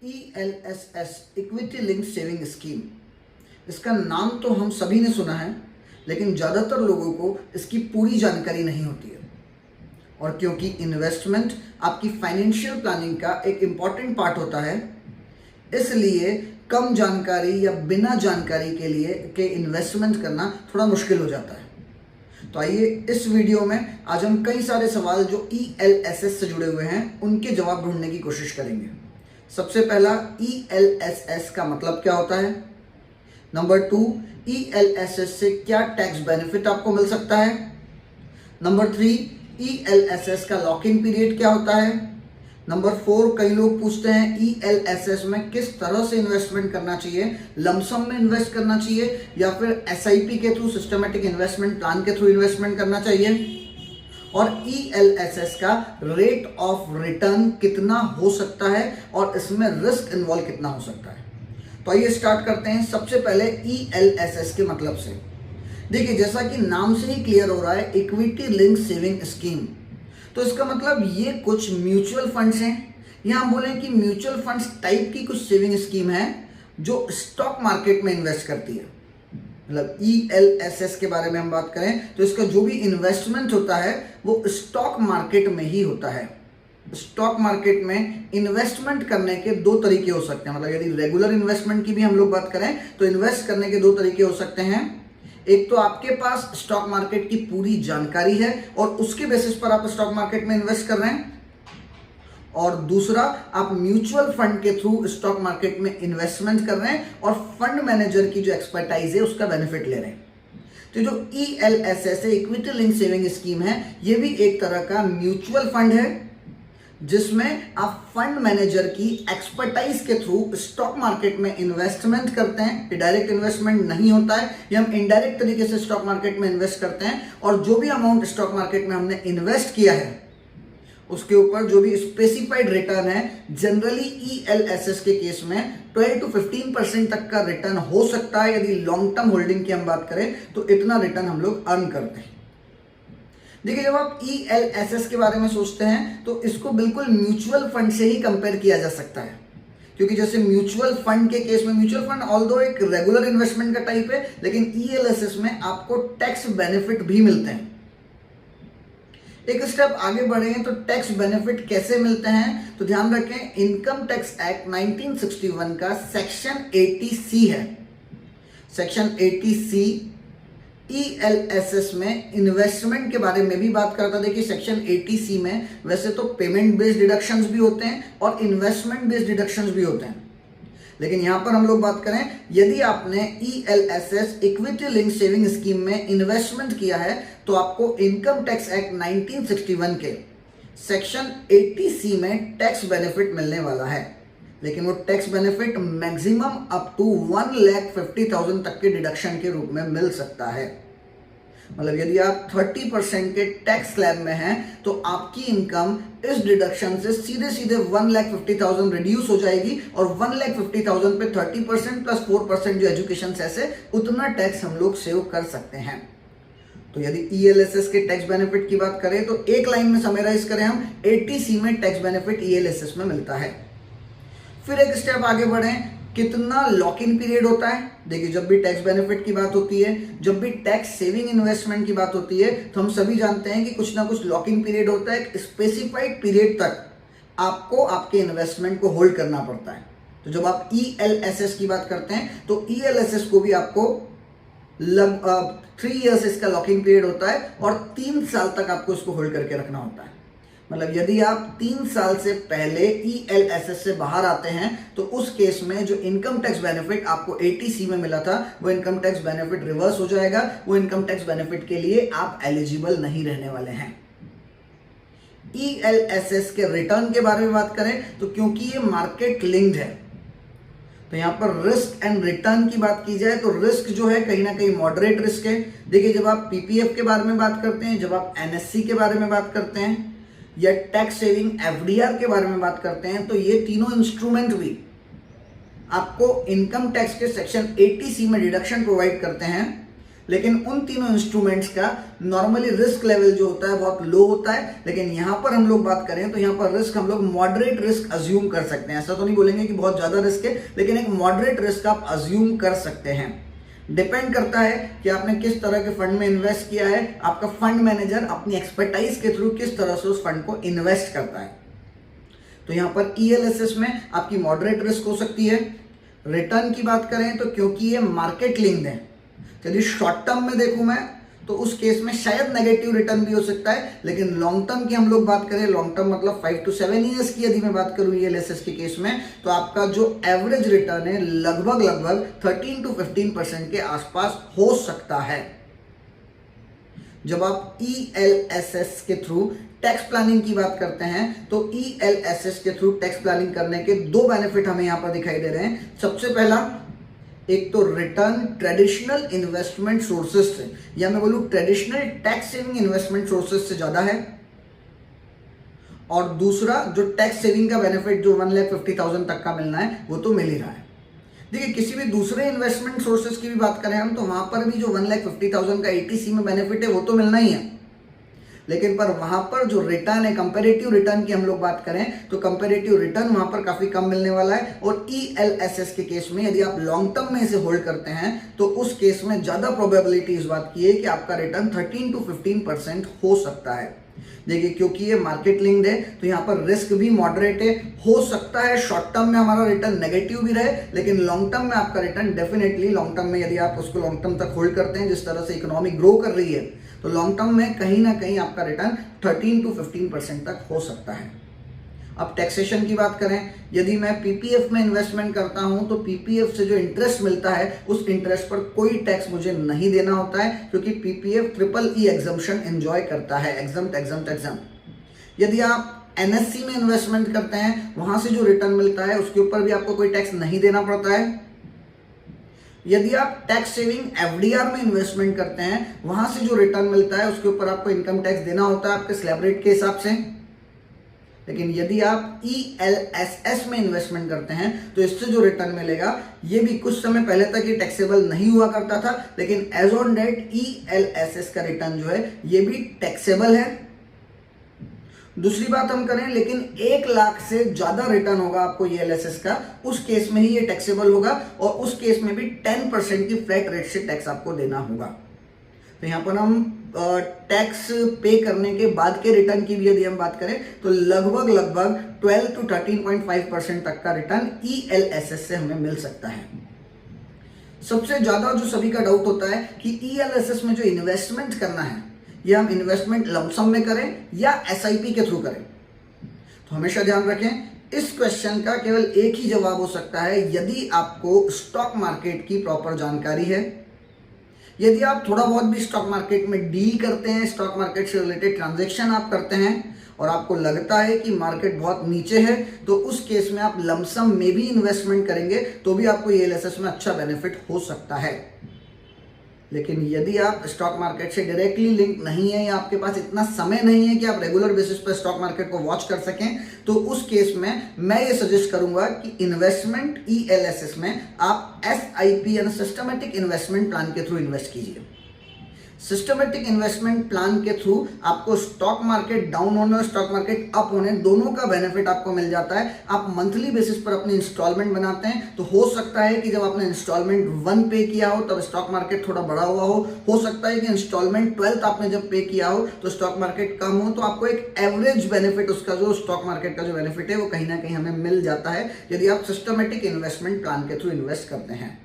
ELSS equity link saving scheme, इसका नाम तो हम सभी ने सुना है, लेकिन ज़्यादातर लोगों को इसकी पूरी जानकारी नहीं होती है। और क्योंकि इन्वेस्टमेंट आपकी फाइनेंशियल प्लानिंग का एक इम्पॉर्टेंट पार्ट होता है, इसलिए कम जानकारी या बिना जानकारी के इन्वेस्टमेंट करना थोड़ा मुश्किल हो जाता है। तो आइए इस वीडियो में आज हम कई सारे सवाल जो ELSS से जुड़े हुए हैं उनके जवाब ढूंढने की कोशिश करेंगे। सबसे पहला, ELSS का मतलब क्या होता है। नंबर 2, ELSS से क्या टैक्स बेनिफिट आपको मिल सकता है। नंबर 3, ELSS का लॉक इन पीरियड क्या होता है। नंबर 4, कई लोग पूछते हैं ELSS में किस तरह से इन्वेस्टमेंट करना चाहिए, लमसम में इन्वेस्ट करना चाहिए या फिर SIP के थ्रू, सिस्टमेटिक इन्वेस्टमेंट प्लान के थ्रू इन्वेस्टमेंट करना चाहिए। और ELSS का रेट ऑफ रिटर्न कितना हो सकता है और इसमें रिस्क इन्वॉल्व कितना हो सकता है। तो आइए स्टार्ट करते हैं सबसे पहले ELSS के मतलब से। देखिए, जैसा कि नाम से ही क्लियर हो रहा है, इक्विटी लिंक सेविंग स्कीम, तो इसका मतलब ये कुछ म्यूचुअल फंड्स हैं, या हम बोलें कि म्यूचुअल फंड्स टाइप की कुछ सेविंग स्कीम है जो स्टॉक मार्केट में इन्वेस्ट करती है। मतलब ELSS के बारे में हम बात करें तो इसका जो भी इन्वेस्टमेंट होता है वो स्टॉक मार्केट में ही होता है। स्टॉक मार्केट में इन्वेस्टमेंट करने के दो तरीके हो सकते हैं। मतलब यदि रेगुलर इन्वेस्टमेंट की भी हम लोग बात करें तो इन्वेस्ट करने के दो तरीके हो सकते हैं। एक तो आपके पास स्टॉक मार्केट की पूरी जानकारी है और उसके बेसिस पर आप स्टॉक मार्केट में इन्वेस्ट कर रहे हैं, और दूसरा, आप म्यूचुअल फंड के थ्रू स्टॉक मार्केट में इन्वेस्टमेंट कर रहे हैं और फंड मैनेजर की जो एक्सपर्टाइज है उसका बेनिफिट ले रहे हैं। तो जो ELSS है, इक्विटी लिंक सेविंग स्कीम है, ये भी एक तरह का म्यूचुअल फंड है जिसमें आप फंड मैनेजर की एक्सपर्टाइज के थ्रू स्टॉक मार्केट में इन्वेस्टमेंट करते हैं। ये डायरेक्ट इन्वेस्टमेंट नहीं होता है, ये हम इनडायरेक्ट तरीके से स्टॉक मार्केट में इन्वेस्ट करते हैं, और जो भी अमाउंट स्टॉक मार्केट में हमने इन्वेस्ट किया है उसके ऊपर जो भी स्पेसिफाइड रिटर्न है, जनरली ELSS के केस में 12 to 15% तक का रिटर्न हो सकता है। यदि लॉन्ग टर्म होल्डिंग की हम बात करें तो इतना रिटर्न हम लोग अर्न करते हैं। देखिए, जब आप ELSS के बारे में सोचते हैं तो इसको बिल्कुल म्यूचुअल फंड से ही कंपेयर किया जा सकता है, क्योंकि जैसे म्यूचुअल फंड के केस में, म्यूचुअल फंड ऑल्दो एक रेगुलर इन्वेस्टमेंट का टाइप है, लेकिन ELSS में आपको टैक्स बेनिफिट भी मिलते हैं। एक स्टेप आगे बढ़े तो टैक्स बेनिफिट कैसे मिलते हैं, तो ध्यान रखें, इनकम टैक्स एक्ट 1961 का सेक्शन 80C है। सेक्शन 80C ELSS में इन्वेस्टमेंट के बारे में भी बात करता है। देखिए, सेक्शन 80C में वैसे तो पेमेंट बेस्ड डिडक्शंस भी होते हैं और इन्वेस्टमेंट बेस्ड डिडक्शंस भी होते हैं, लेकिन यहां पर हम लोग बात करें, यदि आपने ELSS equity link saving scheme में इन्वेस्टमेंट किया है तो आपको इनकम टैक्स एक्ट 1961 के सेक्शन 80C में टैक्स बेनिफिट मिलने वाला है। लेकिन वो tax benefit maximum up to 1,50,000 तक के डिडक्शन के रूप में मिल सकता है। मतलब यदि आप 30% के टैक्स स्लैब में हैं तो आपकी इनकम इस डिडक्शन से सीधे सीधे 1,50,000 रिड्यूस हो जाएगी, और 1,50,000 पे 30% प्लस 4% जो एजुकेशन सेस है, उतना टैक्स हम लोग सेव कर सकते हैं। तो यदि ELSS के टैक्स बेनिफिट की बात करें तो एक लाइन में समराइज करें हम, 80C में टैक्स बेनिफिट ELSS में मिलता है। फिर एक स्टेप आगे बढ़ें, कितना लॉक इन पीरियड होता है। देखिए, जब भी टैक्स बेनिफिट की बात होती है, जब भी टैक्स सेविंग इन्वेस्टमेंट की बात होती है, तो हम सभी जानते हैं कि कुछ ना कुछ लॉक इन पीरियड होता है। एक स्पेसिफाइड पीरियड तक आपको आपके इन्वेस्टमेंट को होल्ड करना पड़ता है। तो जब आप ELSS की बात करते हैं तो ELSS को भी आपको 3 इयर्स इसका लॉकिंग पीरियड होता है और 3 साल तक आपको इसको होल्ड करके रखना होता है। मतलब यदि आप 3 साल से पहले ELSS से बाहर आते हैं तो उस केस में जो इनकम टैक्स बेनिफिट आपको 80C में मिला था वो इनकम टैक्स बेनिफिट रिवर्स हो जाएगा। वो इनकम टैक्स बेनिफिट के लिए आप एलिजिबल नहीं रहने वाले हैं। ELSS के रिटर्न के बारे में बात करें तो क्योंकि ये मार्केट लिंक्ड है तो यहां पर रिस्क एंड रिटर्न की बात की जाए तो रिस्क जो है कहीं ना कहीं मॉडरेट रिस्क है। देखिए, जब आप PPF के बारे में बात करते हैं, जब आप NSC के बारे में बात करते हैं या टैक्स सेविंग FDR के बारे में बात करते हैं, तो ये तीनों इंस्ट्रूमेंट भी आपको इनकम टैक्स के सेक्शन 80C में डिडक्शन प्रोवाइड करते हैं, लेकिन उन तीनों इंस्ट्रूमेंट्स का नॉर्मली रिस्क लेवल जो होता है बहुत लो होता है, लेकिन यहाँ पर हम लोग बात करें तो यहाँ पर रिस्क हम लोग मॉडरेट रिस्क अज्यूम कर सकते हैं। ऐसा तो नहीं बोलेंगे कि बहुत ज़्यादा रिस्क है, लेकिन एक मॉडरेट रिस्क आप अज्यूम कर सकते हैं। डिपेंड करता है कि आपने किस तरह के फंड में इन्वेस्ट किया है, आपका फंड मैनेजर अपनी एक्सपर्टाइज के थ्रू किस तरह से उस फंड को इन्वेस्ट करता है। तो यहाँ पर ELSS में आपकी मॉडरेट रिस्क हो सकती है। रिटर्न की बात करें तो क्योंकि ये मार्केट लिंक्ड है, यदि शॉर्ट टर्म में देखूं मैं तो उस केस में शायद नेगेटिव रिटर्न भी हो सकता है, लेकिन लॉन्ग टर्म की हम लोग बात करें, लॉन्ग टर्म मतलब 5 to 7 ईयर्स की यदि मैं बात करूं ELSS के केस में, तो आपका जो एवरेज रिटर्न है लगभग 13 to 15% के आसपास हो सकता है। जब आप ELSS के थ्रू टैक्स प्लानिंग की बात करते हैं तो ELSS के थ्रू टैक्स प्लानिंग करने के दो बेनिफिट हमें यहां पर दिखाई दे रहे हैं। सबसे पहला, एक तो रिटर्न ट्रेडिशनल इन्वेस्टमेंट सोर्सेज से, या मैं बोलूं traditional tax saving investment sources से ज्यादा है, और दूसरा जो टैक्स सेविंग का बेनिफिट जो 1,50,000 तक का मिलना है वो तो मिल ही रहा है। देखिए, किसी भी दूसरे इन्वेस्टमेंट सोर्सेज की भी बात करें हम तो वहां पर भी जो 1,50,000 का ATC में बेनिफिट है वो तो मिलना ही है, लेकिन पर वहां पर जो रिटर्न है, कंपैरेटिव रिटर्न की हम लोग बात करें तो कंपैरेटिव रिटर्न वहां पर काफी कम मिलने वाला है। और ELSS के केस में यदि आप लॉन्ग टर्म में इसे होल्ड करते हैं तो उस केस में ज्यादा प्रोबेबिलिटी इस बात की है कि आपका रिटर्न 13 to 15% हो सकता है। देखिए, क्योंकि ये मार्केट लिंक्ड है तो यहाँ पर रिस्क भी मॉडरेट है। हो सकता है शॉर्ट टर्म में हमारा रिटर्न नेगेटिव भी रहे, लेकिन लॉन्ग टर्म में आपका रिटर्न डेफिनेटली, लॉन्ग टर्म में यदि आप उसको लॉन्ग टर्म तक होल्ड करते हैं, जिस तरह से इकोनॉमी ग्रो कर रही है, तो लॉन्ग टर्म में कहीं ना कहीं आपका रिटर्न 13 to 15% तक हो सकता है। अब टैक्सेशन की बात करें, यदि मैं PPF में इन्वेस्टमेंट करता हूं तो PPF से जो इंटरेस्ट मिलता है उस इंटरेस्ट पर कोई टैक्स मुझे नहीं देना होता है, क्योंकि PPF EEE एग्जम्पशन एंजॉय करता है, एग्जम्प्ट। यदि आप NSE में इन्वेस्टमेंट करते हैं, वहां से जो रिटर्न मिलता है उसके ऊपर भी आपको कोई टैक्स नहीं देना पड़ता है। यदि आप टैक्स सेविंग FDR में इन्वेस्टमेंट करते हैं, वहां से जो रिटर्न मिलता है उसके ऊपर आपको इनकम टैक्स देना होता है आपके स्लैब रेट के हिसाब से। लेकिन यदि आप ELSS में इन्वेस्टमेंट करते हैं तो इससे जो रिटर्न मिलेगा ये भी कुछ समय पहले तक ये टैक्सेबल नहीं हुआ करता था, लेकिन एज ऑन डेट ELSS का रिटर्न जो है ये भी टैक्सेबल है। दूसरी बात हम करें, लेकिन 1 लाख से ज्यादा रिटर्न होगा आपको ELSS का, उस केस में ही ये टैक्सेबल होगा, और उस केस में भी 10% की फ्लैट रेट से टैक्स आपको देना होगा। तो यहाँ पर हम टैक्स पे करने के बाद के रिटर्न की भी यदि हम बात करें तो लगभग 12 to 13.5% तक का रिटर्न ELSS से हमें मिल सकता है। सबसे ज्यादा जो सभी का डाउट होता है कि ELSS में जो इन्वेस्टमेंट करना है, ये हम इन्वेस्टमेंट लमसम में करें या SIP के थ्रू करें। तो हमेशा ध्यान रखें, इस क्वेश्चन का केवल एक ही जवाब हो सकता है यदि आपको स्टॉक मार्केट की प्रॉपर जानकारी है। यदि आप थोड़ा बहुत भी स्टॉक मार्केट में डील करते हैं, स्टॉक मार्केट से रिलेटेड ट्रांजैक्शन आप करते हैं और आपको लगता है कि मार्केट बहुत नीचे है, तो उस केस में आप लमसम में भी इन्वेस्टमेंट करेंगे तो भी आपको ELSS में अच्छा बेनिफिट हो सकता है। लेकिन यदि आप स्टॉक मार्केट से डायरेक्टली लिंक नहीं है या आपके पास इतना समय नहीं है कि आप रेगुलर बेसिस पर स्टॉक मार्केट को वॉच कर सकें, तो उस केस में मैं ये सजेस्ट करूंगा कि इन्वेस्टमेंट ELSS में आप SIP यानी सिस्टमेटिक इन्वेस्टमेंट प्लान के थ्रू इन्वेस्ट कीजिए। सिस्टमेटिक इन्वेस्टमेंट प्लान के थ्रू आपको स्टॉक मार्केट डाउन होने और स्टॉक मार्केट अप होने दोनों का बेनिफिट आपको मिल जाता है। आप मंथली बेसिस पर अपनी इंस्टॉलमेंट बनाते हैं, तो हो सकता है कि जब आपने इंस्टॉलमेंट 1 पे किया हो तब स्टॉक मार्केट थोड़ा बढ़ा हुआ हो सकता है कि इंस्टॉलमेंट 12th आपने जब पे किया हो तो स्टॉक मार्केट कम हो, तो आपको एक एवरेज बेनिफिट उसका जो स्टॉक मार्केट का जो बेनिफिट है वो कहीं ना कहीं हमें मिल जाता है यदि आप सिस्टमेटिक इन्वेस्टमेंट प्लान के थ्रू इन्वेस्ट करते हैं।